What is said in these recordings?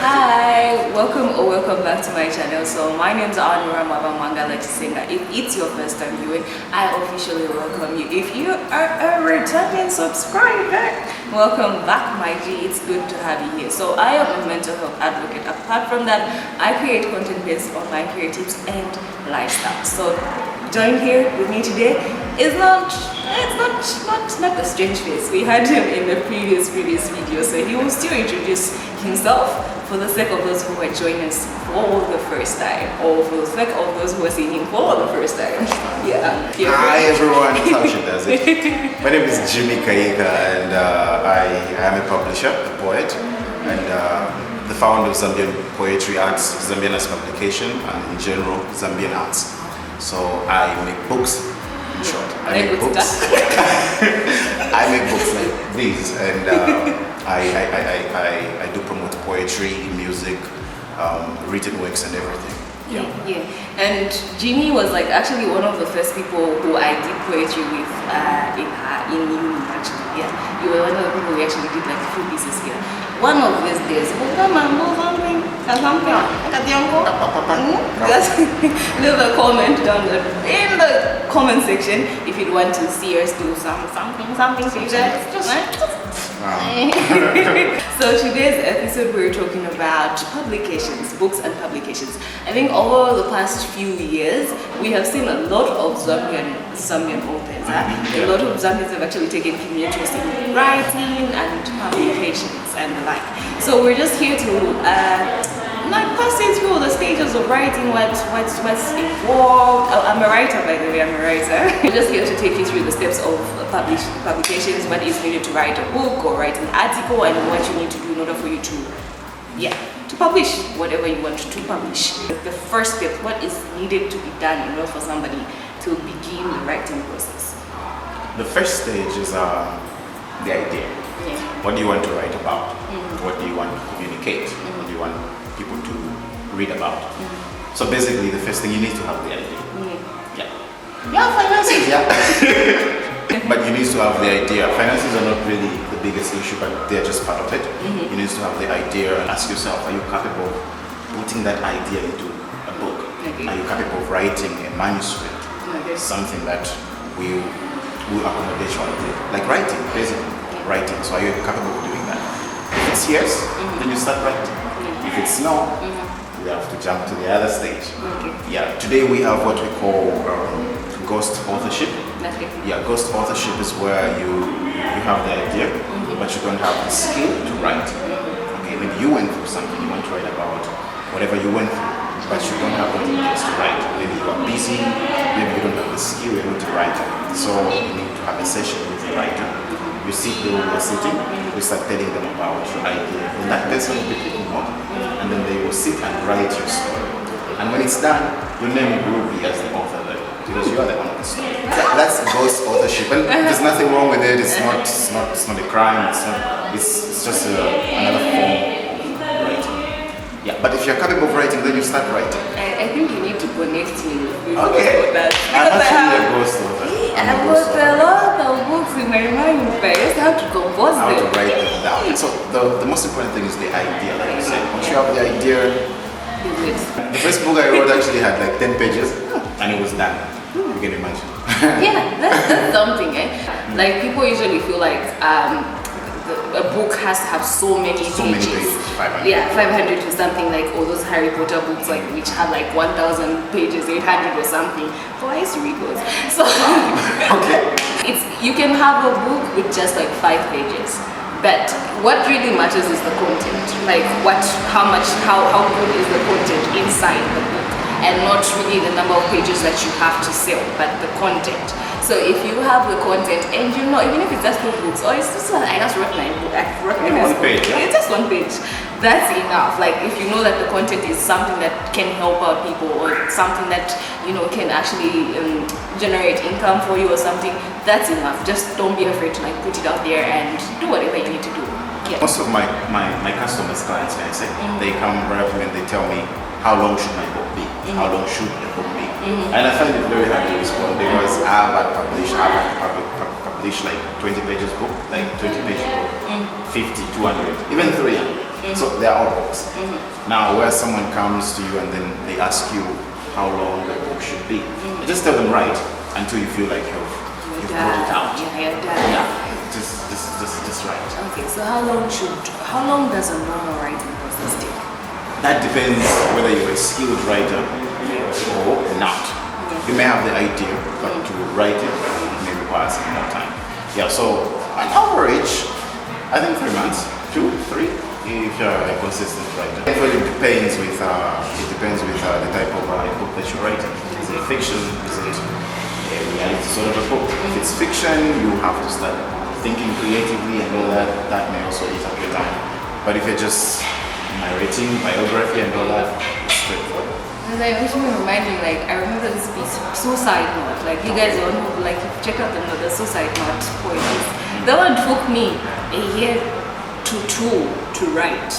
Hi, welcome back to my channel. So my name is Anura Mabamanga Singer. If it's your first time viewing, I officially welcome you. If you are a returning subscriber, welcome back, my G. It's good to have you here. So I am a mental health advocate. Apart from that, I create content based on my creatives and lifestyle. So join here with me today is not a strange face. We had him in the previous video, so he will still introduce himself for the sake of those who are joining us for the first time, or for the sake of those who are seeing him for the first time. Yeah. Hi everyone, that's how she does it. My name is Kayika, and I am a publisher, a poet, and the founder of Zambian Poetry Arts, Zambian as publication, and in general Zambian arts. So I make books. In short, I make books. I make books like these, and I do promote poetry, music, written works, and everything. Yeah. And Jimmy was like actually one of the first people who I did poetry with in uni. Actually, yeah, you were one of the people we actually did like a few pieces here. One of these days, we'll come and do something. Just leave a comment down in the comment section if you'd want to see us do something So today's episode we're talking about publications, books and publications. I think over the past few years we have seen a lot of Zambian authors. A lot of Zambians have actually taken keen interest in writing and publications and the like. So we're just here to pass you through the stages of writing, what's involved. I'm a writer, by the way. I'm a writer. We're just here to take you through the steps of publications, what is needed to write a book or write an article, and what you need to do in order for you to publish whatever you want to publish. The first step, what is needed to be done in order for somebody to begin the writing process? The first stage is the idea. Yeah. What do you want to write about? What do you want to communicate? What do you want people to read about? So basically, the first thing, you need to have the idea. Finances. But you need to have the idea. Finances are not really the biggest issue, but they're just part of it. You need to have the idea and ask yourself, are you capable of putting that idea into a book? Are you capable of writing a manuscript? Something that will accommodate your idea. Like writing, basically. Writing. So are you capable of doing that? If it's yes, then you start writing. If it's no, we have to jump to the other stage. Yeah. Today we have what we call ghost authorship. Yeah, ghost authorship is where you have the idea, but you don't have the skill to write. Okay, maybe you went through something, you want to write about whatever you went through, but you don't have what it takes to write. Maybe you are busy, maybe you don't have the skill to write. So you need to have a session with the writer. You sit there, you're sitting, you start telling them about your idea. And that person will be picking up, and then they will sit and write your story. And when it's done, your name will be as the author there, because you are the owner of the story. That's ghost authorship, and there's nothing wrong with it. It's not a crime. It's just another form of writing. Yeah, but if you're capable of writing, then you start writing. I think you need to connect me with people about that. I'm actually a ghost author. I've got a lot of books in my mind, but I just have to compose them. How to write them down. So the most important thing is the idea, like I said. Once you have the idea, the first book I wrote actually had like 10 pages, and it was done. You can imagine. Yeah, that's something. Like people usually feel like a book has to have so many pages. 500. Yeah, 500 or something, like all those Harry Potter books, like which have like 1,000 pages, 800 or something. So I used to read those. So you can have a book with just like 5 pages, but what really matters is the content. Like how good is the content inside the book, and not really the number of pages that you have to sell, but the content. So if you have the content, and even if it's just 2 books, or it's just I just wrote my book, one page. It's just 1 page. That's enough. Like if you know that the content is something that can help out people, or something that can actually generate income for you or something, that's enough. Just don't be afraid to like put it out there and do whatever you need to do. Yeah. Most of my customers, clients, can I say, they come right up to me and they tell me, how long should my book be? How long should the book be? And I find it very hard to respond, because I've had published like 20 pages book, like 20 page book, 50, 200, even 300. So they are all books. Now, where someone comes to you and then they ask you how long the book should be, you just tell them write until you feel like you've brought it out. Yeah, you're done. Yeah. Just write. Okay, so how long does a normal writing process take? That depends whether you're a skilled writer or not. You may have the idea, but to write it may require some more time. Yeah, so on average, I think 3 months, 2, 3, if you're a consistent writer. It really depends with the type of book that you're writing. Is it fiction? Is it a reality sort of a book? If it's fiction, you have to start thinking creatively and all that. That may also eat up your time. But if you're just narrating, biography and all that, it's straightforward. And I wish me remind me, like, I remember this piece, Suicide Note. Like, you guys don't know, like, check out the Suicide Note poems. That one took me a year to 2 to write.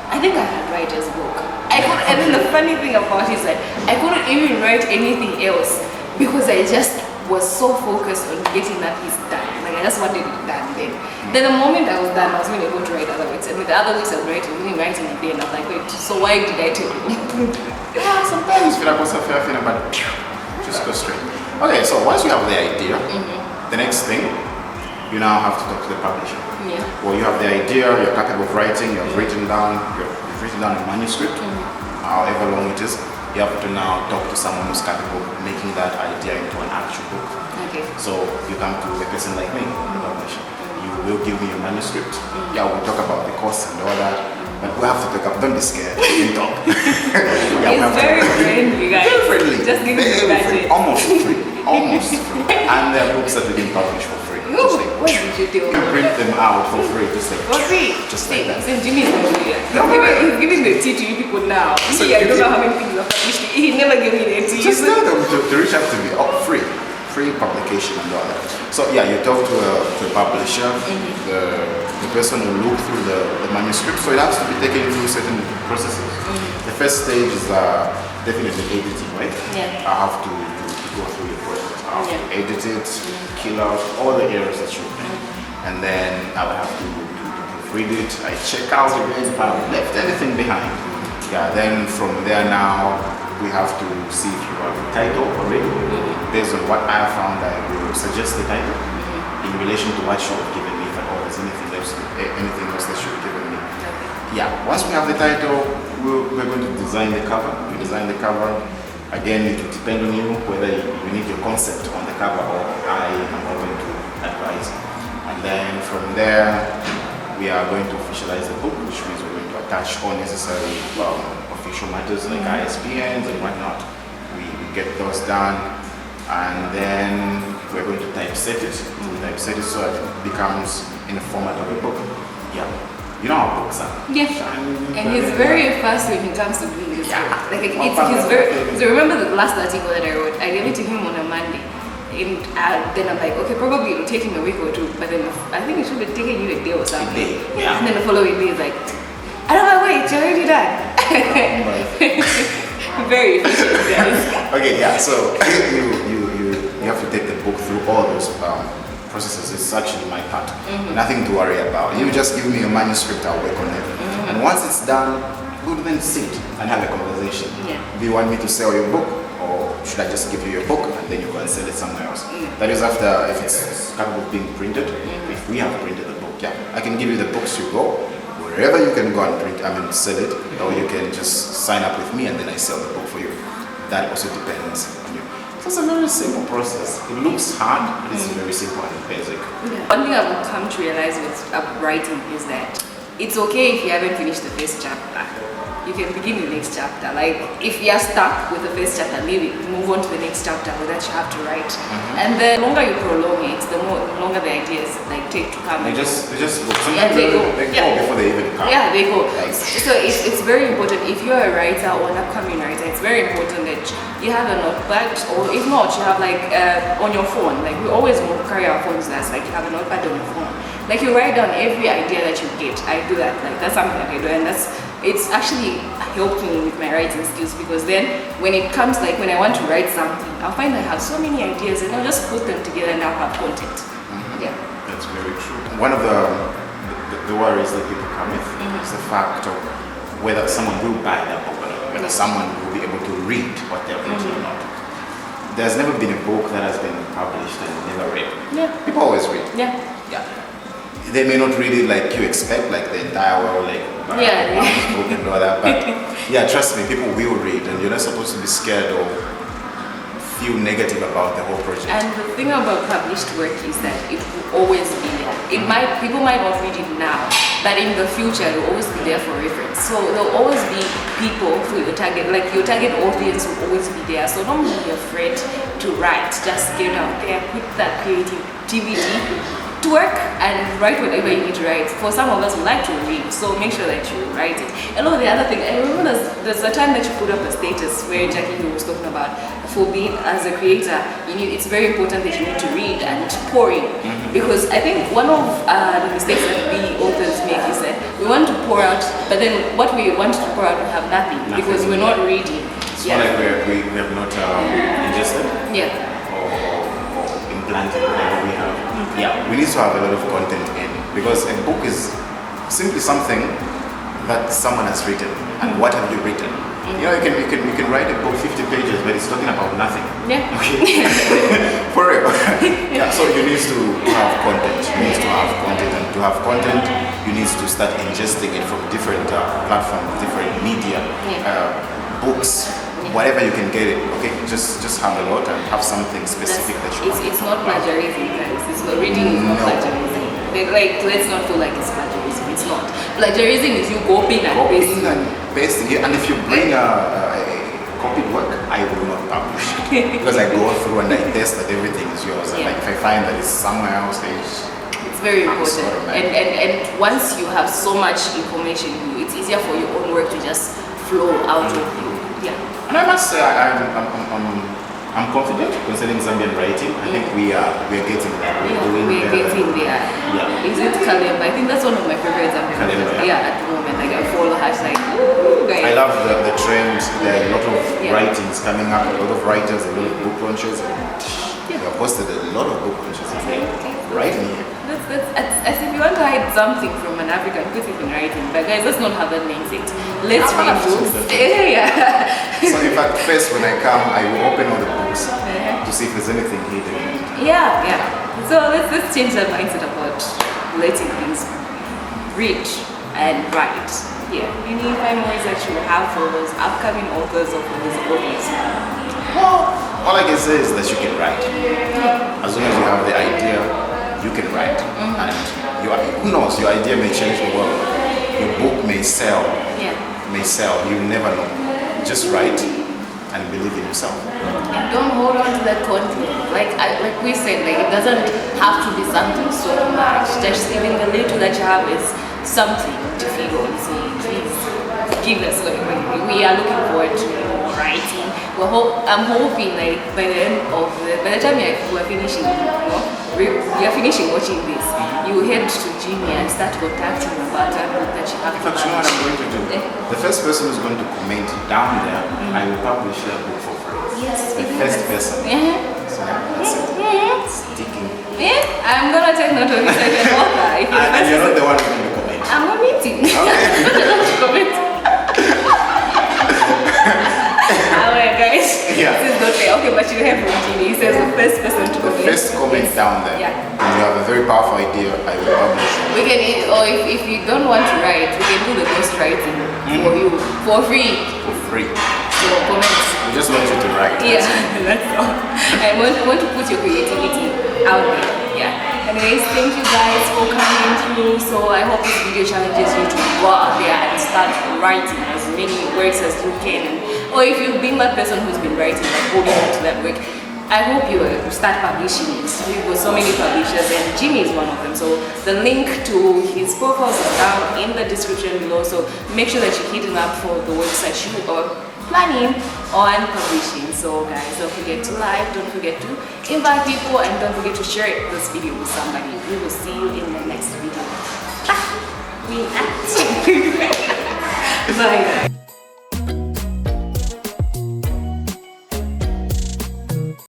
I think I had writer's block. And then the funny thing about it is that I couldn't even write anything else because I just was so focused on getting that piece done. Like, I just wanted it done then. Then the moment I was done, I was going to go to write other weeks. And with the other weeks I was writing at the end. I was like, wait, so why did I tell you? Yeah, sometimes feel like what's a fair thing, but just go straight. Okay, so once you have the idea, the next thing, you now have to talk to the publisher. Yeah. Well, you have the idea, you're capable of writing, you've written down a manuscript, however long it is. You have to now talk to someone who's capable of making that idea into an actual book. Okay. So you come to a person like me, the publisher. You will give me a manuscript. Yeah, we'll talk about the costs and all that. But we have to talk up. Don't be scared. You can talk. Yeah, it's very friendly, guys. Very friendly. Just give me the budget. Almost free. Almost free. And there are books that we can publish for free. Ooh, what did you do? You can print them out for free. Just like For free. Just like that. Jimmy is he's giving the tea to you people now. So I don't know how many things I've published. He never gave me the tea. Just tell them to reach out to me. Oh, free publication and all that. So yeah, you talk to a publisher, the person will look through the manuscript, so it has to be taken through certain processes. The first stage is definitely editing, right? Yeah. I have to go through the process. I have to edit it, kill out all the errors that you've made. And then I will have to read it, I check out again if I've left anything behind. Yeah, then from there now, we have to see if you have a title already. Based on what I have found, I will suggest the title in relation to what you have given me, if at all there's anything else that you have given me. Yeah, once we have the title, we're going to design the cover. We design the cover. Again, it will depend on you whether you need your concept on the cover or I am open to advise. And then from there, we are going to officialize the book, which means we're going to attach all necessary official matters like ISBNs and whatnot. We get those done, and then we're going to typeset it. Typeset it so that it becomes in the format of a book. Yeah, you know how books are. Yeah, and he's very fast when it comes to doing this. Like he's very. So remember the last article that I wrote? I gave it to him on a Monday. And then I'm like, okay, probably it'll take him a week or 2, but then I think it should have taken you a day or something. Yeah. And then the following day is like, I don't know, wait, you're already done. Very efficient, guys. Okay, yeah. So you have to take the book through all those processes. It's actually my part. Nothing to worry about. You just give me a manuscript, I'll work on it. And once it's done, we'll then sit and have a conversation. Yeah. Do you want me to sell your book? Or should I just give you your book and then you go and sell it somewhere else? That is after, if it's capable of being printed, if we have printed the book, yeah. I can give you the books, you go, wherever you can go and sell it, or you can just sign up with me and then I sell the book for you. That also depends on you. So it's a very simple process. It looks hard, but it's very simple and basic. Yeah. One thing I've come to realize with writing is that it's okay if you haven't finished the first chapter. You can begin the next chapter. Like if you're stuck with the first chapter, leave it, move on to the next chapter that you have to write. And the longer you prolong it, the longer the ideas like take to come. They just go. Yeah, they go. Before they even come. Yeah, they go. Like, so it's very important if you're a writer or an upcoming writer. It's very important that you have a notepad, or if not, you have like on your phone. Like we always carry our phones. That's like you have a notepad on your phone. Like you write down every idea that you get. I do that. Like that's something that I do, and it's actually helped me with my writing skills, because then when it comes, like when I want to write something, I'll find I have so many ideas and I'll just put them together and I'll have content. Yeah. That's very true. One of the worries that people come with. It's the fact of whether someone will buy that book or not, whether someone will be able to read what they're reading or not. There's never been a book that has been published and never read. Yeah. People always read. Yeah. Yeah. They may not read it like you expect, like the entire world, like book and all that, but yeah, trust me, people will read, and you're not supposed to be scared or feel negative about the whole project. And the thing about published work is that it will always be there. People might not read it now, but in the future it will always be there for reference. So there'll always be people for your target, like your target audience will always be there. So don't be afraid to write. Just get out there, put that creativity to work and write whatever you need to write. For some of us, we like to read, so make sure that you write it. And the other thing, I remember there's a time that you put up a status where Jackie was talking about for being as a creator, it's very important that you need to read and pour in. Because I think one of the mistakes that we authors make is that we want to pour out, but then what we want to pour out, we have nothing because we're not reading. It's not like we have not ingested. Yeah. Implanted whatever we have. Yeah, we need to have a lot of content in, because a book is simply something that someone has written. And what have you written? You can write a book 50 pages, but it's talking about nothing. Yeah. Okay. For real. Yeah. So you need to have content. You need to have content, and to have content, you need to start ingesting it from different platforms, different media, books. Whatever you can get it, okay? Just have a lot and have something specific that you want. It's not plagiarism, guys. It's not reading is not plagiarism. Like, let's not feel like it's plagiarism. It's not. Plagiarism is you copying and pasting it. And if you bring a copied work, I will not publish it. Because I go through and I test that everything is yours. And like if I find that it's somewhere else, it's very important. And once you have so much information, it's easier for your own work to just flow out of you. Yeah. And I must say, I'm confident concerning Zambian writing. I think we are getting there. We're getting there. Yeah. Is it Kaale? I think that's one of my favorite Zambian writers. Yeah, at the moment. Like I follow hashtag. Guys. I love the trend. There are a lot of writings coming up, a lot of writers, a lot of book launches. They have posted a lot of book launches. Right here. That's as if you want to hide something from an African, put it in writing. But guys, that's not how that makes it. Let's read books. So in fact, first when I come, I will open all the books to see if there's anything hidden. Yeah. So let's change that mindset about letting things read and write. Yeah. Any final words that you have for those upcoming authors or for those authors? Well, all I can say is that you can write. As long as you have the idea, you can write. And who knows, your idea may change the world. Your book may sell. You never know. Just write and believe in yourself. And don't hold on to that content. Like we said, like it doesn't have to be something so much. Just even the little that you have is something to feed on. So please give us we are looking forward to writing. I'm hoping like by the time we are finishing, we are finishing watching this, you head to Jimmy and start contacting about that book that you have. In fact, you know what I'm going to do? The first person who's going to comment down there, I will publish that book for free. Yes. The first person. So that's it. Sticking. I'm gonna take note of it. And you're not the one who's going to comment. I'm not meeting. Okay. I'm not comment. Guys, this is not fair. Okay, but you have from Jimmy. He says the first person to comment. First comment down there. Yeah. When you have a very powerful idea, I will publish it. We can, or if you don't want to write, we can do the ghost writing for you for free. For free. So comment. We just want you to write. Yeah, that's all. I want to put your creativity out there. Yeah. Anyways, thank you guys for coming through. So I hope this video challenges you to go out there and start writing as many works as you can. Or if you've been that person who's been writing, like holding on to that work, I hope you start publishing it. We've got so many publishers and Jimmy is one of them. So the link to his profile is down in the description below. So make sure that you hit him up for the works that you are planning on publishing. So guys, don't forget to like, don't forget to invite people, and don't forget to share this video with somebody. We will see you in the next video. We out. Bye guys.